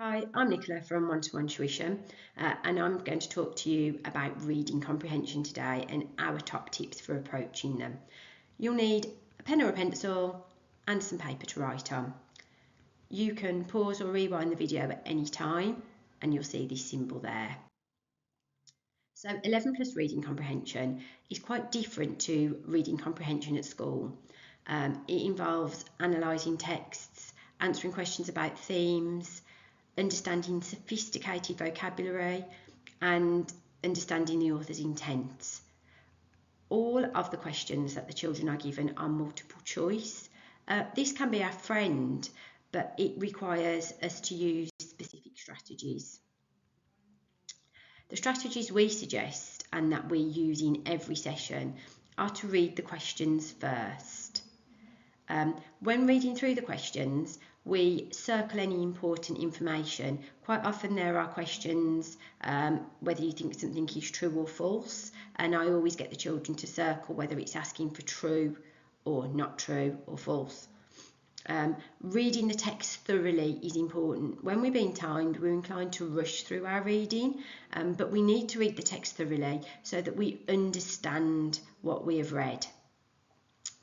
Hi, I'm Nicola from One-to-One Tuition, and I'm going to talk to you about reading comprehension today and our top tips for approaching them. You'll need a pen or a pencil and some paper to write on. You can pause or rewind the video at any time and you'll see this symbol there. So 11 plus reading comprehension is quite different to reading comprehension at school. It involves analysing texts, answering questions about themes, understanding sophisticated vocabulary and understanding the author's intent. All of the questions that the children are given are multiple choice. This can be our friend, but it requires us to use specific strategies. The strategies we suggest and that we use in every session are to read the questions first. When reading through the questions, we circle any important information. Quite often there are questions whether you think something is true or false, and I always get the children to circle whether it's asking for true or not true or false. Reading the text thoroughly is important. When we're being timed, we're inclined to rush through our reading, but we need to read the text thoroughly so that we understand what we have read.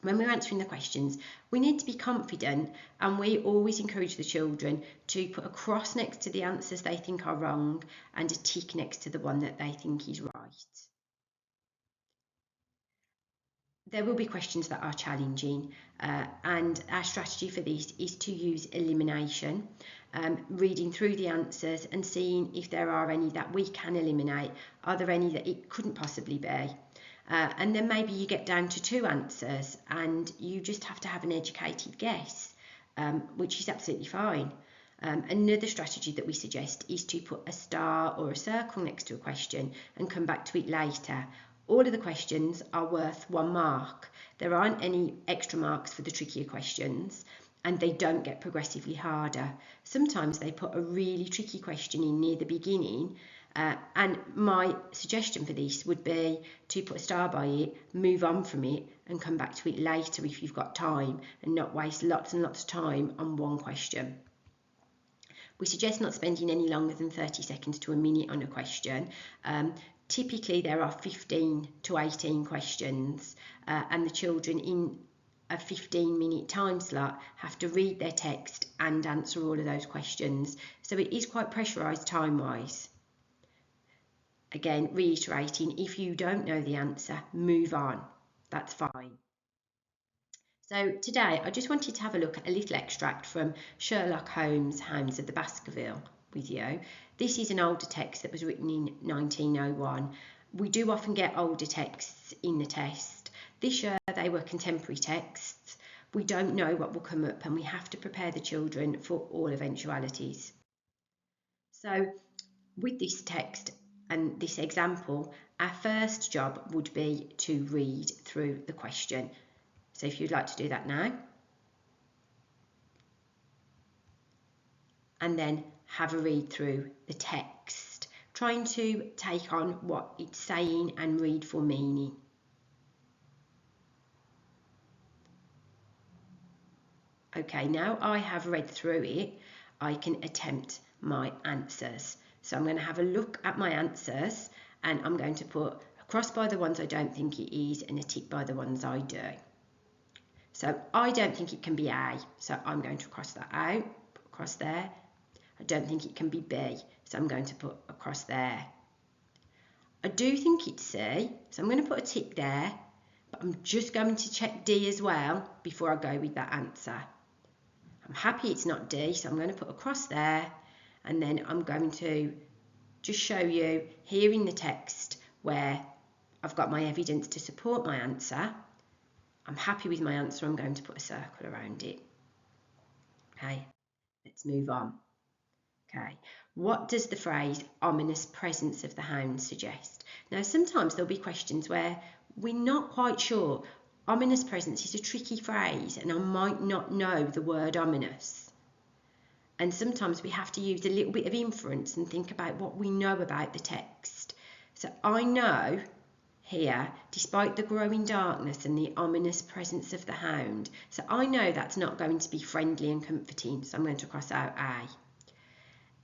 When we're answering the questions, we need to be confident, and we always encourage the children to put a cross next to the answers they think are wrong and a tick next to the one that they think is right. There will be questions that are challenging, and our strategy for this is to use elimination, reading through the answers and seeing if there are any that we can eliminate. Are there any that it couldn't possibly be? And then maybe you get down to two answers and you just have to have an educated guess, which is absolutely fine. Another strategy that we suggest is to put a star or a circle next to a question and come back to it later. All of the questions are worth 1 mark. There aren't any extra marks for the trickier questions, and they don't get progressively harder. Sometimes they put a really tricky question in near the beginning, and my suggestion for this would be to put a star by it, move on from it, and come back to it later if you've got time, and not waste lots and lots of time on one question. We suggest not spending any longer than 30 seconds to a minute on a question. Typically there are 15 to 18 questions, and the children in a 15-minute time slot have to read their text and answer all of those questions. So it is quite pressurised time-wise. Again, reiterating, if you don't know the answer, move on. That's fine. So today I just wanted to have a look at a little extract from Sherlock Holmes' Hounds of the Baskervilles with you. This is an older text that was written in 1901. We do often get older texts in the test. This year they were contemporary texts. We don't know what will come up and we have to prepare the children for all eventualities. So with this text and this example, our first job would be to read through the question. So if you'd like to do that now. And then have a read through the text, trying to take on what it's saying and read for meaning. Okay, now I have read through it, I can attempt my answers. So I'm going to have a look at my answers and I'm going to put a cross by the ones I don't think it is and a tick by the ones I do. So I don't think it can be A, so I'm going to cross that out, put a cross there. I don't think it can be B, so I'm going to put a cross there. I do think it's C, so I'm going to put a tick there, but I'm just going to check D as well before I go with that answer. I'm happy it's not D, so I'm going to put a cross there, and then I'm going to just show you here in the text where I've got my evidence to support my answer. I'm happy with my answer, I'm going to put a circle around it. Okay, let's move on. Okay, what does the phrase ominous presence of the hound suggest? Now, sometimes there'll be questions where we're not quite sure. Ominous presence is a tricky phrase and I might not know the word ominous. And sometimes we have to use a little bit of inference and think about what we know about the text. So I know here, despite the growing darkness and the ominous presence of the hound, so I know that's not going to be friendly and comforting, so I'm going to cross out A.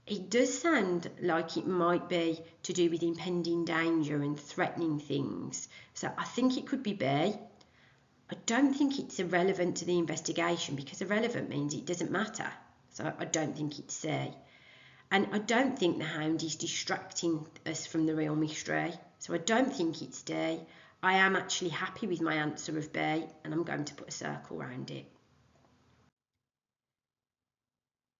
It does sound like it might be to do with impending danger and threatening things. So I think it could be B. I don't think it's irrelevant to the investigation, because irrelevant means it doesn't matter. So I don't think it's C. And I don't think the hound is distracting us from the real mystery. So I don't think it's D. I am actually happy with my answer of B, and I'm going to put a circle around it.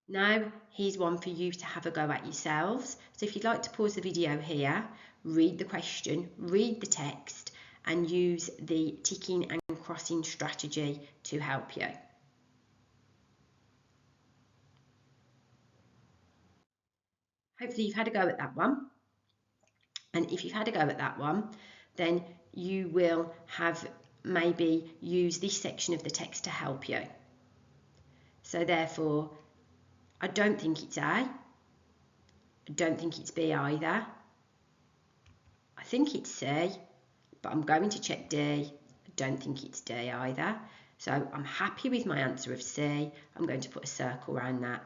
Now, here's one for you to have a go at yourselves. So if you'd like to pause the video here, read the question, read the text, and use the ticking and crossing strategy to help you. Hopefully you've had a go at that one. And if you've had a go at that one, then you will have maybe used this section of the text to help you. So therefore, I don't think it's A. I don't think it's B either. I think it's C, but I'm going to check D. I don't think it's D either. So I'm happy with my answer of C. I'm going to put a circle around that.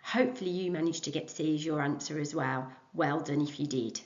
Hopefully you managed to get C as your answer as well. Well done if you did.